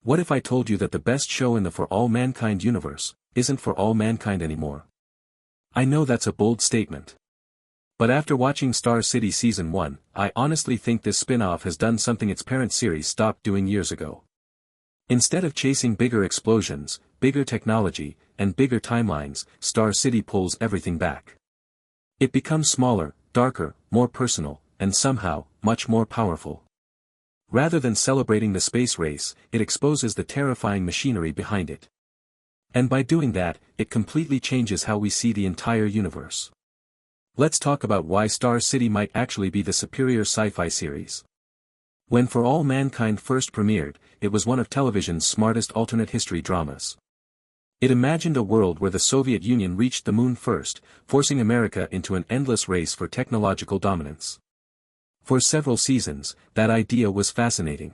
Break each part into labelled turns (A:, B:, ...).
A: What if I told you that the best show in the For All Mankind universe isn't for all mankind anymore? I know that's a bold statement. But after watching Star City Season 1, I honestly think this spin-off has done something its parent series stopped doing years ago. Instead of chasing bigger explosions, bigger technology, and bigger timelines, Star City pulls everything back. It becomes smaller, darker, more personal, and somehow, much more powerful. Rather than celebrating the space race, it exposes the terrifying machinery behind it. And by doing that, it completely changes how we see the entire universe. Let's talk about why Star City might actually be the superior sci-fi series. When For All Mankind first premiered, it was one of television's smartest alternate history dramas. It imagined a world where the Soviet Union reached the moon first, forcing America into an endless race for technological dominance. For several seasons, that idea was fascinating.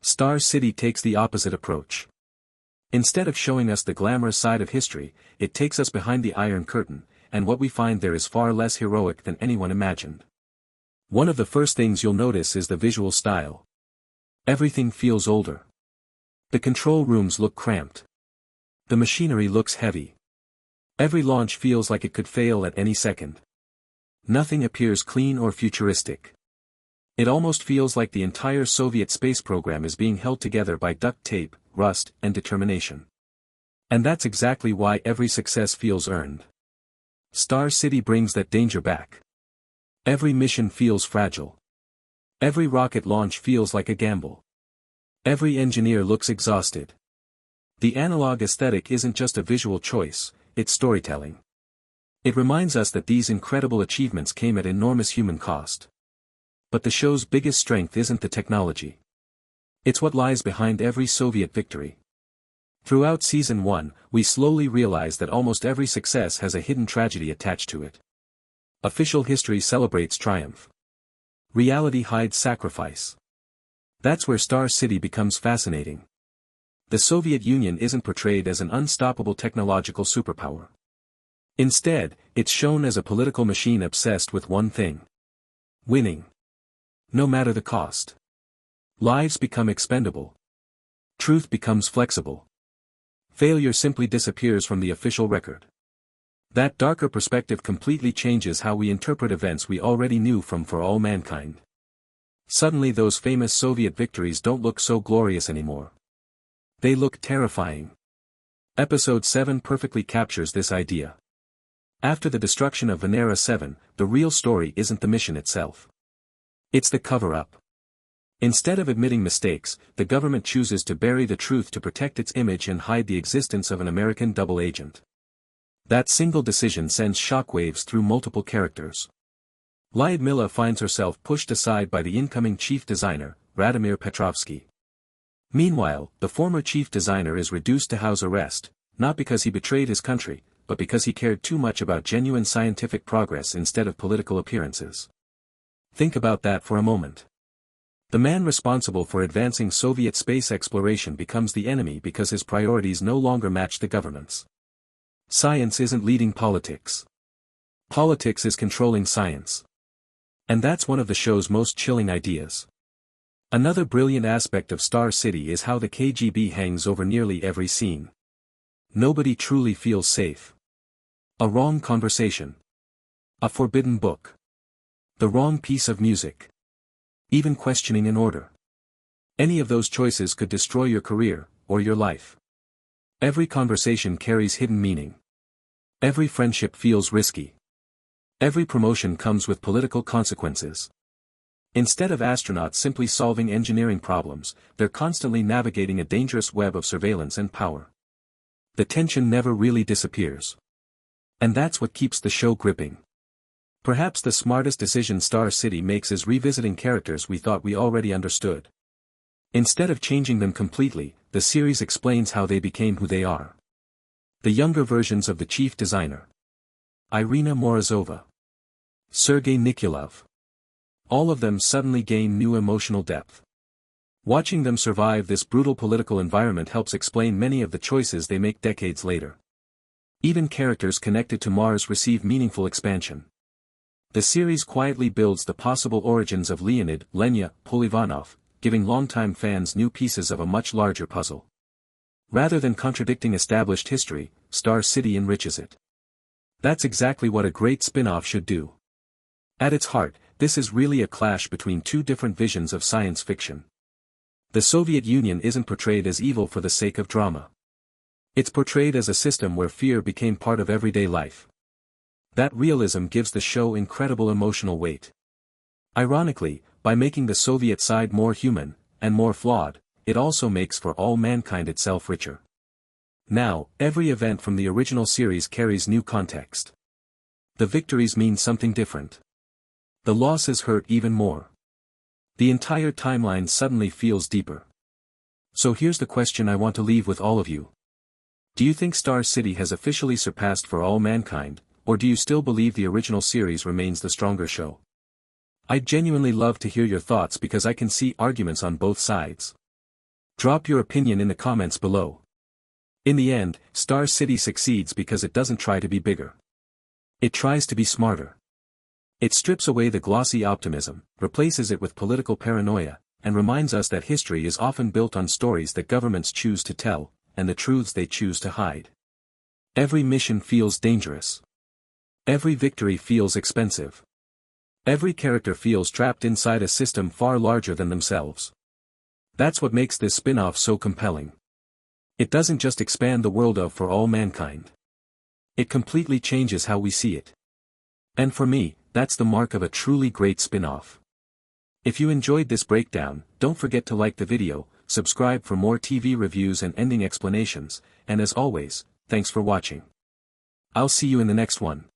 A: Star City takes the opposite approach. Instead of showing us the glamorous side of history, it takes us behind the Iron Curtain, and what we find there is far less heroic than anyone imagined. One of the first things you'll notice is the visual style. Everything feels older. The control rooms look cramped. The machinery looks heavy. Every launch feels like it could fail at any second. Nothing appears clean or futuristic. It almost feels like the entire Soviet space program is being held together by duct tape, rust, and determination. And that's exactly why every success feels earned. Star City brings that danger back. Every mission feels fragile. Every rocket launch feels like a gamble. Every engineer looks exhausted. The analog aesthetic isn't just a visual choice, it's storytelling. It reminds us that these incredible achievements came at enormous human cost. But the show's biggest strength isn't the technology. It's what lies behind every Soviet victory. Throughout Season 1, we slowly realize that almost every success has a hidden tragedy attached to it. Official history celebrates triumph. Reality hides sacrifice. That's where Star City becomes fascinating. The Soviet Union isn't portrayed as an unstoppable technological superpower. Instead, it's shown as a political machine obsessed with one thing: winning. No matter the cost. Lives become expendable. Truth becomes flexible. Failure simply disappears from the official record. That darker perspective completely changes how we interpret events we already knew from For All Mankind. Suddenly those famous Soviet victories don't look so glorious anymore. They look terrifying. Episode 7 perfectly captures this idea. After the destruction of Venera 7, the real story isn't the mission itself. It's the cover-up. Instead of admitting mistakes, the government chooses to bury the truth to protect its image and hide the existence of an American double agent. That single decision sends shockwaves through multiple characters. Lyudmila finds herself pushed aside by the incoming chief designer, Radomir Petrovsky. Meanwhile, the former chief designer is reduced to house arrest, not because he betrayed his country, but because he cared too much about genuine scientific progress instead of political appearances. Think about that for a moment. The man responsible for advancing Soviet space exploration becomes the enemy because his priorities no longer match the government's. Science isn't leading politics. Politics is controlling science. And that's one of the show's most chilling ideas. Another brilliant aspect of Star City is how the KGB hangs over nearly every scene. Nobody truly feels safe. A wrong conversation. A forbidden book. The wrong piece of music. Even questioning an order. Any of those choices could destroy your career, or your life. Every conversation carries hidden meaning. Every friendship feels risky. Every promotion comes with political consequences. Instead of astronauts simply solving engineering problems, they're constantly navigating a dangerous web of surveillance and power. The tension never really disappears. And that's what keeps the show gripping. Perhaps the smartest decision Star City makes is revisiting characters we thought we already understood. Instead of changing them completely, the series explains how they became who they are. The younger versions of the chief designer. Irina Morozova. Sergei Nikolov. All of them suddenly gain new emotional depth. Watching them survive this brutal political environment helps explain many of the choices they make decades later. Even characters connected to Mars receive meaningful expansion. The series quietly builds the possible origins of Leonid, Lenya, Polivanov, giving longtime fans new pieces of a much larger puzzle. Rather than contradicting established history, Star City enriches it. That's exactly what a great spin-off should do. At its heart, this is really a clash between two different visions of science fiction. The Soviet Union isn't portrayed as evil for the sake of drama. It's portrayed as a system where fear became part of everyday life. That realism gives the show incredible emotional weight. Ironically, by making the Soviet side more human, and more flawed, it also makes For All Mankind itself richer. Now, every event from the original series carries new context. The victories mean something different. The losses hurt even more. The entire timeline suddenly feels deeper. So here's the question I want to leave with all of you. Do you think Star City has officially surpassed For All Mankind, or do you still believe the original series remains the stronger show? I'd genuinely love to hear your thoughts because I can see arguments on both sides. Drop your opinion in the comments below. In the end, Star City succeeds because it doesn't try to be bigger. It tries to be smarter. It strips away the glossy optimism, replaces it with political paranoia, and reminds us that history is often built on stories that governments choose to tell, and the truths they choose to hide. Every mission feels dangerous. Every victory feels expensive. Every character feels trapped inside a system far larger than themselves. That's what makes this spin-off so compelling. It doesn't just expand the world of For All Mankind. It completely changes how we see it. And for me, that's the mark of a truly great spin-off. If you enjoyed this breakdown, don't forget to like the video, subscribe for more TV reviews and ending explanations, and as always, thanks for watching. I'll see you in the next one.